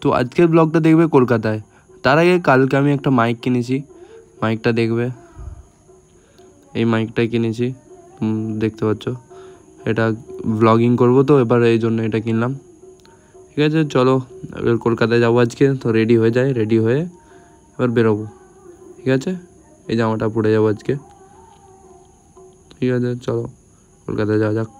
তো আজকের ব্লগটা দেখবে কলকাতায়। তার আগে কালকে আমি একটা মাইক কিনেছি, মাইকটা দেখবে। এই মাইকটা কিনেছি, দেখতে পাচ্ছ। এটা ব্লগিং করবো তো এবার, এই জন্য এটা কিনলাম। ঠিক আছে, চলো এবার কলকাতায় যাবো আজকে। তো রেডি হয়ে যায়, রেডি হয়ে এবার বেরোবো। ঠিক আছে, এই জামাটা পরে যাবো আজকে। ঠিক আছে, চলো কলকাতায় যাওয়া যাক।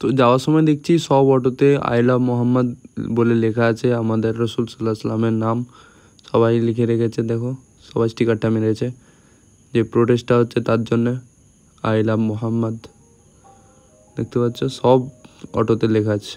তো যাওয়ার সময় দেখছি সব অটোতে আই লাভ মোহাম্মদ বলে লেখা আছে, আমাদের রসুল সাল্লাল্লাহু আলাইহি ওয়াসাল্লামের নাম সবাই লিখে রেখেছে। দেখো সবাই স্টিকারটা মেরেছে, যে প্রোটেস্টটা হচ্ছে তার জন্যে, আই লাভ মোহাম্মদ। দেখতে পাচ্ছ সব অটোতে লেখা আছে।